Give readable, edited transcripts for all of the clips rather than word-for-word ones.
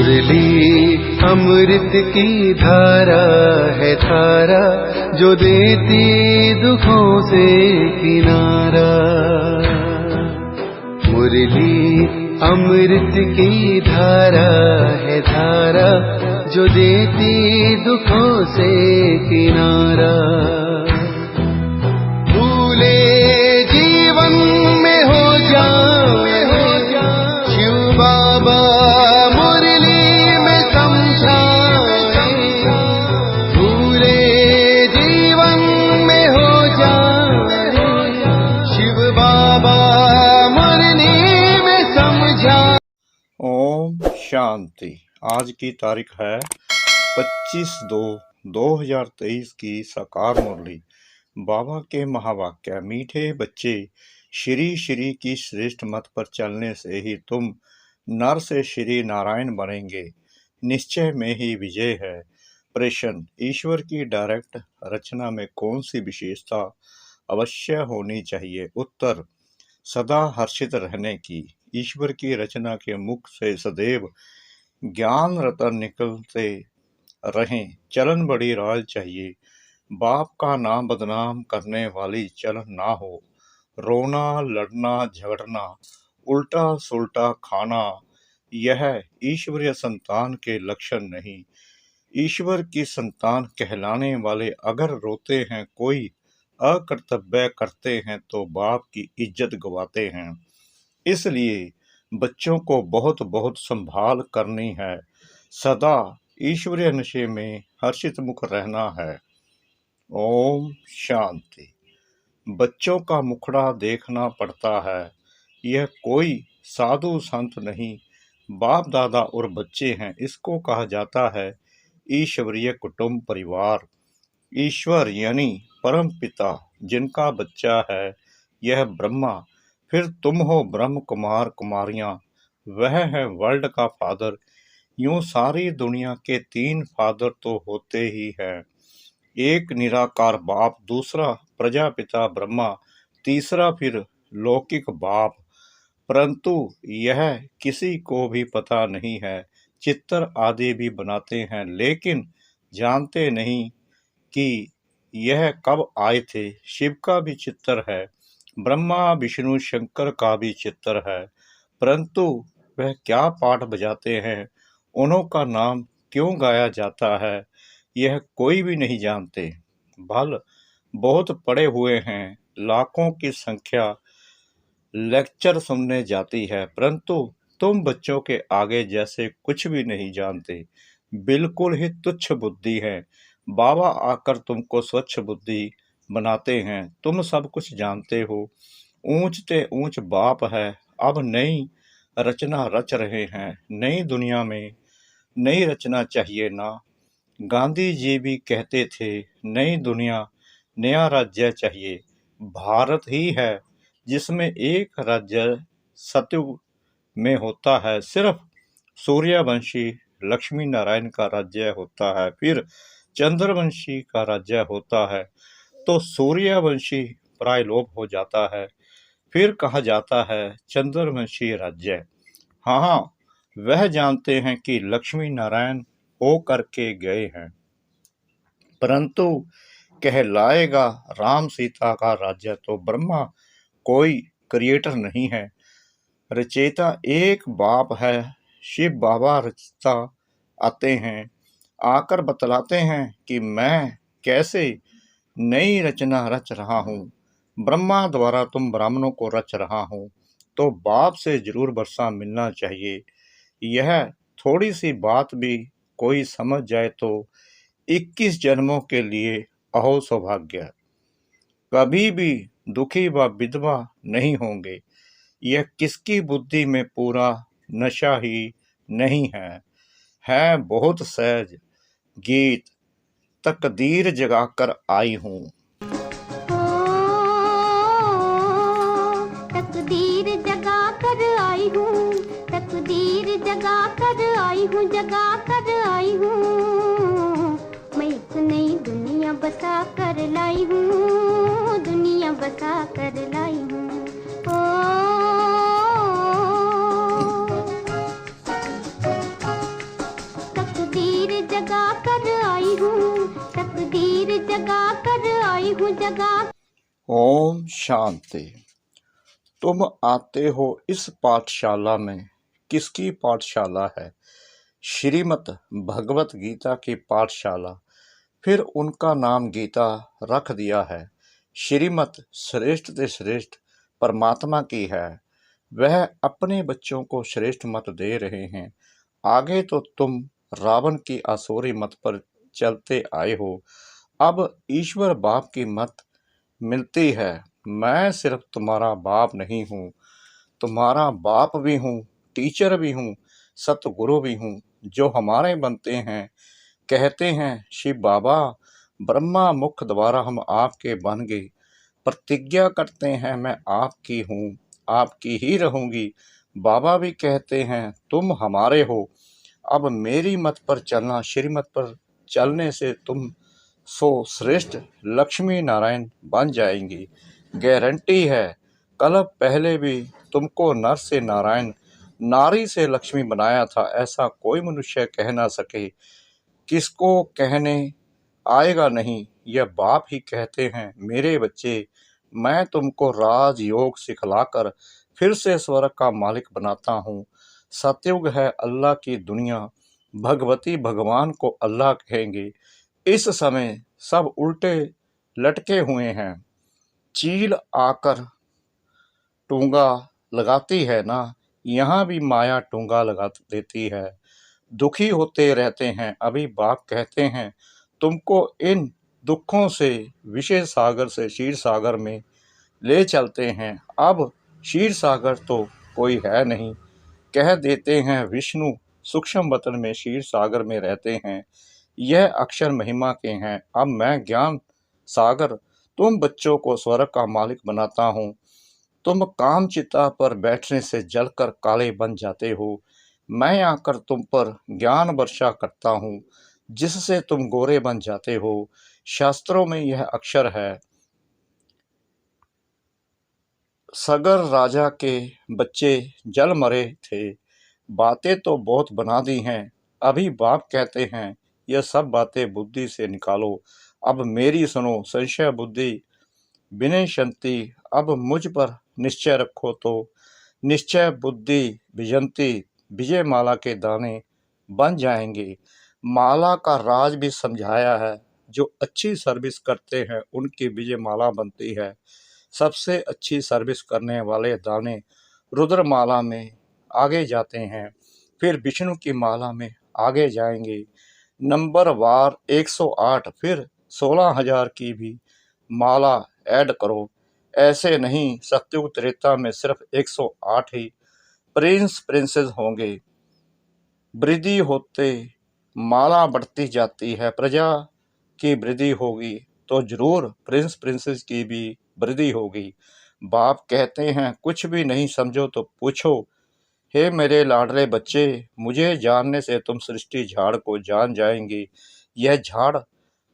मुरली अमृत की धारा है धारा, जो देती दुखों से किनारा। मुरली अमृत की धारा है धारा, जो देती दुखों से किनारा। भूले जीवन में हो जाए शिव बाबा मुरली में समझाए। भूले जीवन में हो जाए शिव बाबा मुरली में समझाए। ओम शांति। आज की तारीख है 25/2/2023 की साकार मुरली। बाबा के महावाक्य। मीठे बच्चे, श्री श्री की श्रेष्ठ मत पर चलने से ही तुम नर से श्री नारायण बनेंगे। निश्चय में ही विजय है। प्रश्न: ईश्वर की डायरेक्ट रचना में कौन सी विशेषता अवश्य होनी चाहिए? उत्तर: सदा हर्षित रहने की। ईश्वर की रचना के मुख से सदैव ज्ञान रतन निकलते रहें। चलन बड़ी राज चाहिए। बाप का नाम बदनाम करने वाली चलन ना हो। रोना, लड़ना, झगड़ना, उल्टा सुल्टा खाना, यह ईश्वरीय संतान के लक्षण नहीं। ईश्वर की संतान कहलाने वाले अगर रोते हैं, कोई अकर्तव्य करते हैं, तो बाप की इज्जत गवाते हैं। इसलिए बच्चों को बहुत बहुत संभाल करनी है। सदा ईश्वरीय नशे में हर्षित मुख रहना है। ओम शांति। बच्चों का मुखड़ा देखना पड़ता है। यह कोई साधु संत नहीं, बाप दादा और बच्चे हैं। इसको कहा जाता है ईश्वरीय कुटुंब परिवार। ईश्वर यानी परम पिता जिनका बच्चा है, यह ब्रह्मा। फिर तुम हो ब्रह्म कुमार कुमारियां, वह है वर्ल्ड का फादर। यूं सारी दुनिया के 3 फादर तो होते ही हैं। एक निराकार बाप, दूसरा प्रजापिता ब्रह्मा, तीसरा फिर लौकिक बाप। परंतु यह किसी को भी पता नहीं है। चित्र आदि भी बनाते हैं, लेकिन जानते नहीं कि यह कब आए थे। शिव का भी चित्र है, ब्रह्मा विष्णु शंकर का भी चित्र है, परंतु वह क्या पाठ बजाते हैं, उन्हों का नाम क्यों गाया जाता है, यह कोई भी नहीं जानते। भल बहुत पढ़े हुए हैं, लाखों की संख्या लेक्चर सुनने जाती है, परंतु तुम बच्चों के आगे जैसे कुछ भी नहीं जानते। बिल्कुल ही तुच्छ बुद्धि है। बाबा आकर तुमको स्वच्छ बुद्धि बनाते हैं। तुम सब कुछ जानते हो। ऊंचते ऊंच बाप है। अब नई रचना रच रहे हैं। नई दुनिया में नई रचना चाहिए ना। गांधी जी भी कहते थे, नई दुनिया नया राज्य चाहिए। भारत ही है जिसमें एक राज्य सतयुग में होता है। सिर्फ सूर्यवंशी लक्ष्मी नारायण का राज्य होता है, फिर चंद्रवंशी का राज्य होता है, तो सूर्यवंशी प्रायलोप हो जाता है, फिर कहा जाता है चंद्रवंशी राज्य। हाँ, वह जानते हैं कि लक्ष्मी नारायण हो करके गए हैं, परंतु कहलाएगा राम सीता का राज्य तो ब्रह्मा कोई क्रिएटर नहीं है। रचयिता एक बाप है। शिव बाबा रचता आते हैं, आकर बतलाते हैं कि मैं कैसे नई रचना रच रहा हूँ। ब्रह्मा द्वारा तुम ब्राह्मणों को रच रहा हूँ, तो बाप से जरूर वर्षा मिलना चाहिए। यह थोड़ी सी बात भी कोई समझ जाए तो 21 जन्मों के लिए अहो सौभाग्य। कभी भी दुखी व विधवा नहीं होंगे। यह किसकी बुद्धि में पूरा नशा ही नहीं है बहुत सहज गीत। तकदीर जगाकर आई हूँ। तकदीर जगा कर आई हूँ, तकदीर जगा कर आई हूँ, जगा कर आई हूँ। मैं एक नई दुनिया बसा कर लाई हूँ, दुनिया बसा कर लाई हूँ। आई हूँ, तकदीर जगा कर आई हूँ, जगा। ओम शांति। तुम आते हो इस पाठशाला में। किसकी पाठशाला है? श्रीमद् भगवत गीता की पाठशाला। फिर उनका नाम गीता रख दिया है। श्रीमद् श्रेष्ठ से श्रेष्ठ परमात्मा की है। वह अपने बच्चों को श्रेष्ठ मत दे रहे हैं। आगे तो तुम रावण की आसुरी मत पर चलते आए हो। अब ईश्वर बाप की मत मिलती है। मैं सिर्फ तुम्हारा बाप नहीं हूँ, तुम्हारा बाप भी हूँ, टीचर भी हूँ, सतगुरु भी हूँ। जो हमारे बनते हैं, कहते हैं शिव बाबा, ब्रह्मा मुख द्वारा हम आपके बन गए। प्रतिज्ञा करते हैं मैं आपकी हूँ, आपकी ही रहूंगी। बाबा भी कहते हैं तुम हमारे हो। अब मेरी मत पर चलना, श्रीमत पर चलने से तुम सो श्रेष्ठ लक्ष्मी नारायण बन जाएंगी। गारंटी है। कल पहले भी तुमको नर से नारायण, नारी से लक्ष्मी बनाया था। ऐसा कोई मनुष्य कह ना सके। किसको कहने आएगा नहीं, यह बाप ही कहते हैं मेरे बच्चे, मैं तुमको राजयोग सिखलाकर फिर से स्वर्ग का मालिक बनाता हूँ। सतयुग है अल्लाह की दुनिया, भगवती भगवान को अल्लाह कहेंगे। इस समय सब उल्टे लटके हुए हैं। चील आकर टूंगा लगाती है ना, यहाँ भी माया टूंगा लगा देती है। दुखी होते रहते हैं। अभी बाप कहते हैं तुमको इन दुखों से विषय सागर से क्षीर सागर में ले चलते हैं। अब क्षीर सागर तो कोई है नहीं। कह देते हैं विष्णु सूक्ष्म वतन में क्षीर सागर में रहते हैं। यह अक्षर महिमा के हैं। अब मैं ज्ञान सागर तुम बच्चों को स्वर्ग का मालिक बनाता हूँ। तुम काम चिता पर बैठने से जलकर काले बन जाते हो। मैं आकर तुम पर ज्ञान वर्षा करता हूँ, जिससे तुम गोरे बन जाते हो। शास्त्रों में यह अक्षर है। सगर राजा के बच्चे जल मरे थे। बातें तो बहुत बना दी हैं। अभी बाप कहते हैं यह सब बातें बुद्धि से निकालो। अब मेरी सुनो, संशय बुद्धि विनय शांति। अब मुझ पर निश्चय रखो तो निश्चय बुद्धि विजंती, विजय माला के दाने बन जाएंगे। माला का राज भी समझाया है। जो अच्छी सर्विस करते हैं उनकी विजय माला बनती है। सबसे अच्छी सर्विस करने वाले दाने रुद्र माला में आगे जाते हैं, फिर विष्णु की माला में आगे जाएंगे। नंबर वार 108, फिर 16,000 की भी माला ऐड करो। ऐसे नहीं, सतयुग त्रेता में सिर्फ 108 ही प्रिंस प्रिंसेस होंगे। वृद्धि होते माला बढ़ती जाती है। प्रजा की वृद्धि होगी तो जरूर प्रिंस प्रिंसेस की भी वृद्धि होगी। बाप कहते हैं कुछ भी नहीं समझो तो पूछो। हे मेरे लाडले बच्चे, मुझे जानने से तुम सृष्टि झाड़ को जान जाएंगे। यह झाड़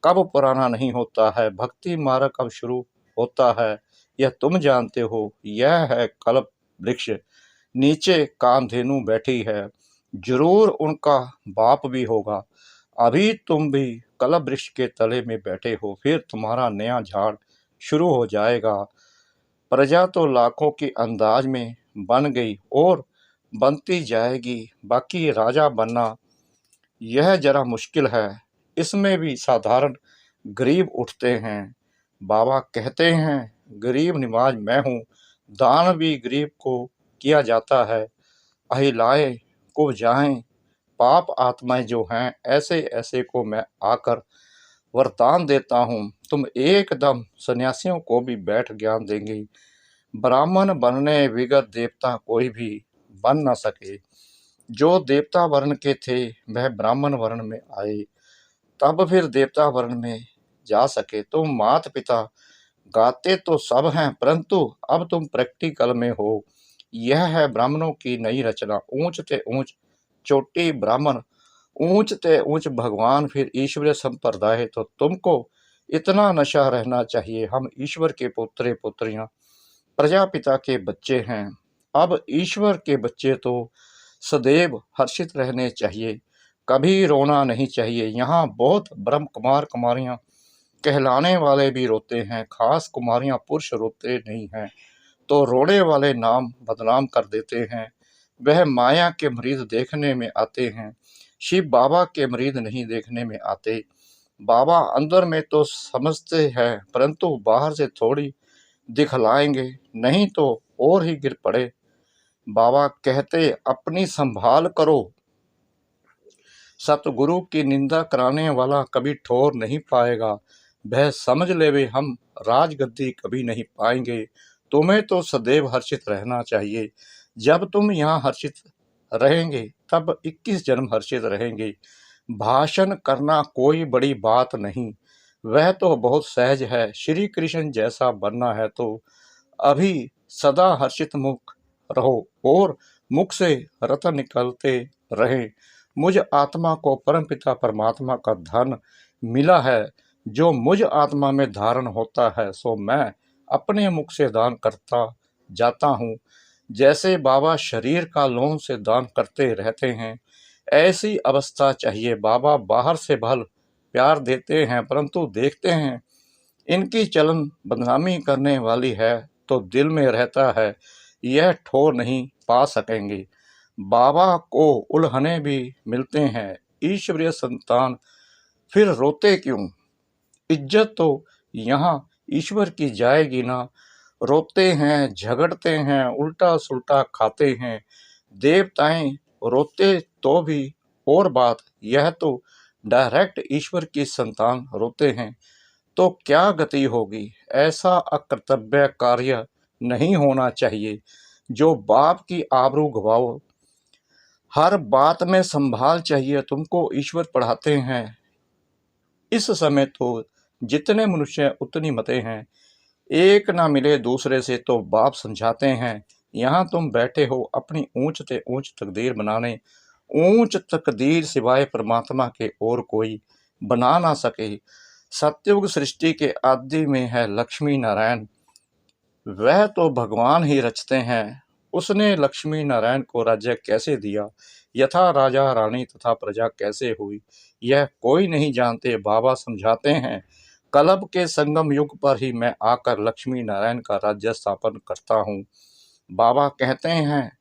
कब पुराना नहीं होता है, भक्ति मार्ग कब शुरू होता है, यह तुम जानते हो। यह है कल्प वृक्ष, नीचे कामधेनु बैठी है। जरूर उनका बाप भी होगा। अभी तुम भी कल्प वृक्ष के तले में बैठे हो, फिर तुम्हारा नया झाड़ शुरू हो जाएगा। प्रजा तो लाखों की अंदाज में बन गई और बनती जाएगी। बाकी राजा बनना यह जरा मुश्किल है। इसमें भी साधारण गरीब उठते हैं। बाबा कहते हैं गरीब निवाज मैं हूँ। दान भी गरीब को किया जाता है। अहिलाएं को जाएं, पाप आत्माएं जो हैं, ऐसे ऐसे को मैं आकर वरदान देता हूँ। तुम एकदम सन्यासियों को भी बैठ ज्ञान देंगे। ब्राह्मण बनने बिगर देवता कोई भी बन न सके। जो देवता वर्ण के थे वह ब्राह्मण वर्ण में आए, तब फिर देवता वर्ण में जा सके। तुम मात पिता गाते तो सब हैं, परंतु अब तुम प्रैक्टिकल में हो। यह है ब्राह्मणों की नई रचना। ऊंच ते ऊंच चोटी ब्राह्मण, ऊंच ते ऊंच भगवान, फिर ईश्वरीय संप्रदाय। तो तुमको इतना नशा रहना चाहिए। हम ईश्वर के पुत्र पुत्रियां, प्रजापिता के बच्चे हैं। अब ईश्वर के बच्चे तो सदैव हर्षित रहने चाहिए। कभी रोना नहीं चाहिए। यहाँ बहुत ब्रह्म कुमार कुमारियाँ कहलाने वाले भी रोते हैं, खास कुमारियाँ पुरुष रोते नहीं हैं, तो रोने वाले नाम बदनाम कर देते हैं। वह माया के मरीज देखने में आते हैं, शिव बाबा के मरीज नहीं देखने में आते। बाबा अंदर में तो समझते हैं, परंतु बाहर से थोड़ी दिखलाएंगे, नहीं तो और ही गिर पड़े। बाबा कहते अपनी संभाल करो। सतगुरु की निंदा कराने वाला कभी ठोर नहीं पाएगा। वह समझ ले वे हम राजगद्दी कभी नहीं पाएंगे। तुम्हें तो सदैव हर्षित रहना चाहिए। जब तुम यहाँ हर्षित रहेंगे तब 21 जन्म हर्षित रहेंगे। भाषण करना कोई बड़ी बात नहीं, वह तो बहुत सहज है। श्री कृष्ण जैसा बनना है तो अभी सदा हर्षित मुख रहो और मुख से रत्न निकलते रहें। मुझ आत्मा को परमपिता परमात्मा का धन मिला है, जो मुझ आत्मा में धारण होता है सो मैं अपने मुख से दान करता जाता हूँ। जैसे बाबा शरीर का लोन से दान करते रहते हैं, ऐसी अवस्था चाहिए। बाबा बाहर से भल प्यार देते हैं, परंतु देखते हैं इनकी चलन बदनामी करने वाली है तो दिल में रहता है यह ठोर नहीं पा सकेंगे। बाबा को उल्हने भी मिलते हैं, ईश्वरीय संतान फिर रोते क्यों? इज्जत तो यहाँ ईश्वर की जाएगी ना। रोते हैं, झगड़ते हैं, उल्टा सुल्टा खाते हैं। देवताएं रोते तो भी और बात, यह तो डायरेक्ट ईश्वर की संतान रोते हैं, तो क्या गति होगी? ऐसा अकर्तव्य कार्य नहीं होना चाहिए जो बाप की आबरू गवाओ। हर बात में संभाल चाहिए। तुमको ईश्वर पढ़ाते हैं। इस समय तो जितने मनुष्य उतनी मतें हैं, एक ना मिले दूसरे से तो बाप समझाते हैं। यहाँ तुम बैठे हो अपनी ऊंच से ऊंच तकदीर बनाने। ऊंच तकदीर सिवाय परमात्मा के और कोई बना ना सके। सत्युग सृष्टि के आदि में है लक्ष्मी नारायण, वह तो भगवान ही रचते हैं। उसने लक्ष्मी नारायण को राज्य कैसे दिया, यथा राजा रानी तथा प्रजा कैसे हुई, यह कोई नहीं जानते। बाबा समझाते हैं, कलब के संगम युग पर ही मैं आकर लक्ष्मी नारायण का राज्य स्थापन करता हूँ। बाबा कहते हैं,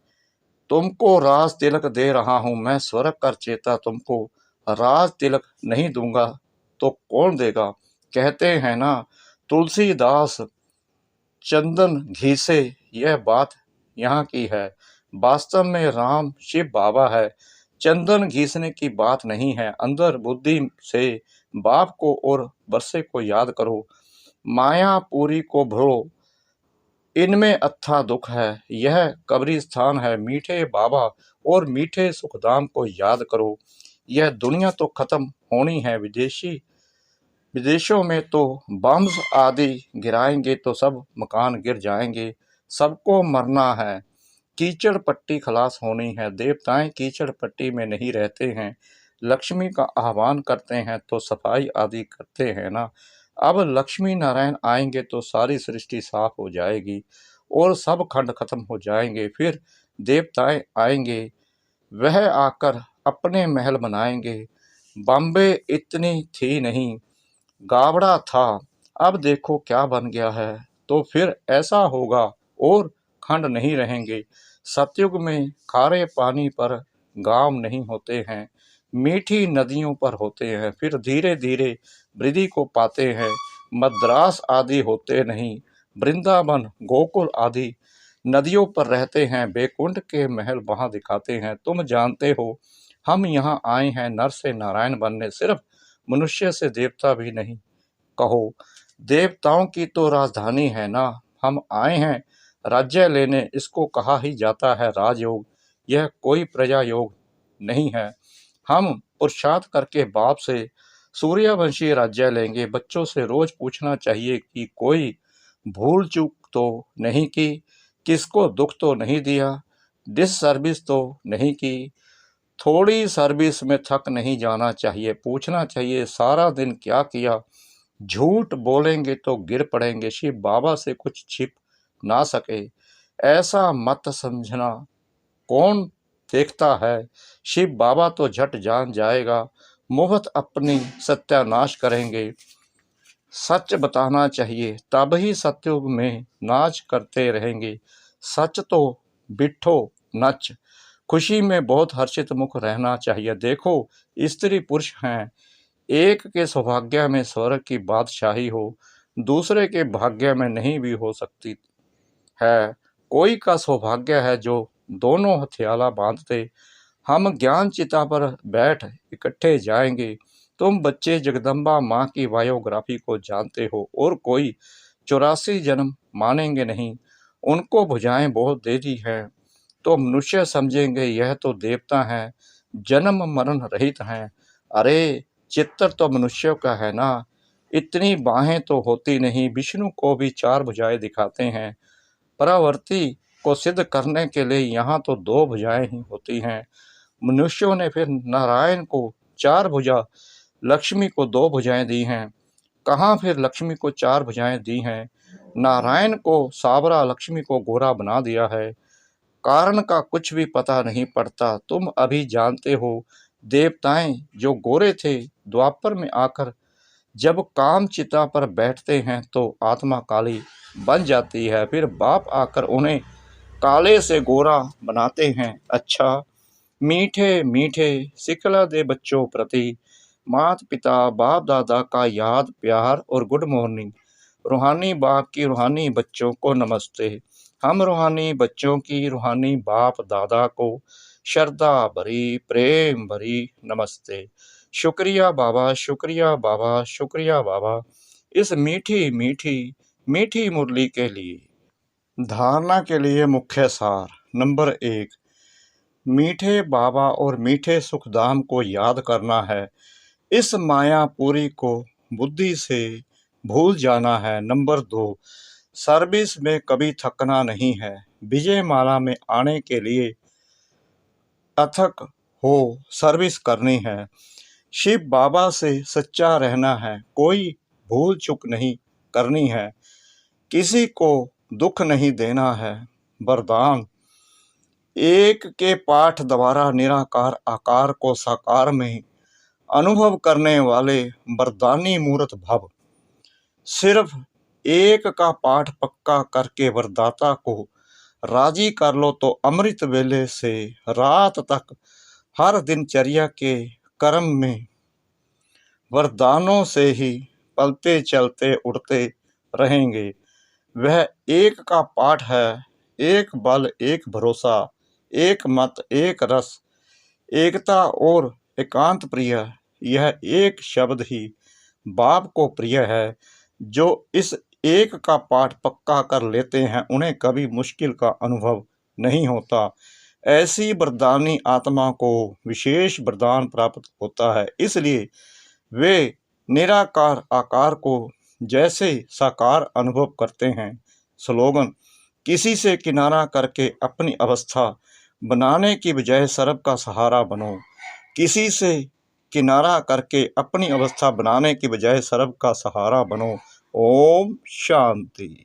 तुमको राज तिलक दे रहा हूँ मैं, स्वर्ग कर चेता तुमको राज तिलक नहीं दूंगा तो कौन देगा? कहते हैं ना, तुलसीदास चंदन घीसे, यह बात यहाँ की है। वास्तव में राम शिव बाबा है, चंदन घीसने की बात नहीं है। अंदर बुद्धि से बाप को और बरसे को याद करो, माया पूरी को भरो, इनमें अत्था दुख है। यह कब्रिस्तान है। मीठे बाबा और मीठे सुखदाम को याद करो। यह दुनिया तो खत्म होनी है। विदेशों में तो बम्स आदि गिराएंगे तो सब मकान गिर जाएंगे। सबको मरना है। कीचड़ पट्टी खलास होनी है। देवताएं कीचड़ पट्टी में नहीं रहते हैं। लक्ष्मी का आह्वान करते हैं तो सफाई आदि करते हैं ना। अब लक्ष्मी नारायण आएंगे तो सारी सृष्टि साफ हो जाएगी और सब खंड खत्म हो जाएंगे। फिर देवताएं आएंगे, वह आकर अपने महल बनाएंगे। बॉम्बे इतनी थी नहीं, गावड़ा था, अब देखो क्या बन गया है। तो फिर ऐसा होगा और खंड नहीं रहेंगे। सतयुग में खारे पानी पर गांव नहीं होते हैं, मीठी नदियों पर होते हैं। फिर धीरे धीरे वृद्धि को पाते हैं। मद्रास आदि होते नहीं, वृंदावन गोकुल आदि नदियों पर रहते हैं। बैकुंठ के महल वहां दिखाते हैं। तुम जानते हो हम यहाँ आए हैं नर से नारायण बनने, सिर्फ मनुष्य से देवता भी नहीं कहो। देवताओं की तो राजधानी है ना। हम आए हैं राज्य लेने, इसको कहा ही जाता है राजयोग। यह कोई प्रजा योग नहीं है। हम पुरुषार्थ करके बाप से सूर्यवंशी राज्य लेंगे। बच्चों से रोज पूछना चाहिए कि कोई भूल चूक तो नहीं की, किसको दुख तो नहीं दिया, डिस सर्विस तो नहीं की, थोड़ी सर्विस में थक नहीं जाना चाहिए। पूछना चाहिए सारा दिन क्या किया। झूठ बोलेंगे तो गिर पड़ेंगे। शिव बाबा से कुछ छिप ना सके, ऐसा मत समझना। कौन देखता है, शिव बाबा तो झट जान जाएगा, मुफ्त अपनी सत्यानाश करेंगे। सच बताना चाहिए, तब ही सतयुग में नाच करते रहेंगे। सच तो बिठो नच, खुशी में बहुत हर्षित मुख रहना चाहिए। देखो, स्त्री पुरुष हैं, एक के सौभाग्य में स्वर्ग की बादशाही हो, दूसरे के भाग्य में नहीं भी हो सकती है। कोई का सौभाग्य है जो दोनों हथियाला बांधते, हम ज्ञान चिता पर बैठ इकट्ठे जाएंगे। तुम बच्चे जगदम्बा माँ की बायोग्राफी को जानते हो, और कोई 84 जन्म मानेंगे नहीं, उनको भुजाएं बहुत दे दी हैं, तो मनुष्य समझेंगे यह तो देवता हैं, जन्म मरण रहित हैं। अरे चित्तर तो मनुष्यों का है ना, इतनी बाहें तो होती नहीं। विष्णु को भी 4 भुजाएं दिखाते हैं, परावर्ती को सिद्ध करने के लिए यहाँ तो 2 भुजाएं ही होती हैं। मनुष्यों ने फिर नारायण को 4 भुजा, लक्ष्मी को 2 भुजाएं दी हैं। कहाँ फिर लक्ष्मी को 4 भुजाएं दी हैं? नारायण को साबरा, लक्ष्मी को गोरा बना दिया है। कारण का कुछ भी पता नहीं पड़ता। तुम अभी जानते हो, देवताएं जो गोरे थे, द्वापर में आकर जब काम चिता पर बैठते हैं तो आत्मा काली बन जाती है, फिर बाप आकर उन्हें काले से गोरा बनाते हैं। अच्छा, मीठे मीठे सिखला दे बच्चों प्रति, माता पिता बाप दादा का याद प्यार और गुड मॉर्निंग। रूहानी बाप की रूहानी बच्चों को नमस्ते। हम रूहानी बच्चों की रूहानी बाप दादा को श्रद्धा भरी प्रेम भरी नमस्ते। शुक्रिया बाबा, शुक्रिया बाबा, शुक्रिया बाबा, इस मीठी मीठी मीठी मुरली के लिए। धारणा के लिए मुख्य सार। नंबर 1, मीठे बाबा और मीठे सुखधाम को याद करना है। इस मायापुरी को बुद्धि से भूल जाना है। नंबर 2, सर्विस में कभी थकना नहीं है। विजय माला में आने के लिए अथक हो सर्विस करनी है। शिव बाबा से सच्चा रहना है, कोई भूल चूक नहीं करनी है, किसी को दुख नहीं देना है। वरदान, एक के पाठ द्वारा निराकार आकार को साकार में अनुभव करने वाले वरदानी मूर्त भव। सिर्फ एक का पाठ पक्का करके वरदाता को राजी कर लो तो अमृत वेले से रात तक हर दिनचर्या के कर्म में वरदानों से ही पलते चलते उड़ते रहेंगे। वह एक का पाठ है, एक बल, एक भरोसा, एक मत, एक रस, एकता और एकांत प्रिय। यह एक शब्द ही बाप को प्रिय है। जो इस एक का पाठ पक्का कर लेते हैं, उन्हें कभी मुश्किल का अनुभव नहीं होता। ऐसी वरदानी आत्मा को विशेष वरदान प्राप्त होता है, इसलिए वे निराकार आकार को जैसे साकार अनुभव करते हैं। स्लोगन, किसी से किनारा करके अपनी अवस्था बनाने की बजाय सर्व का सहारा बनो। किसी से किनारा करके अपनी अवस्था बनाने की बजाय सर्व का सहारा बनो। ओम शांति।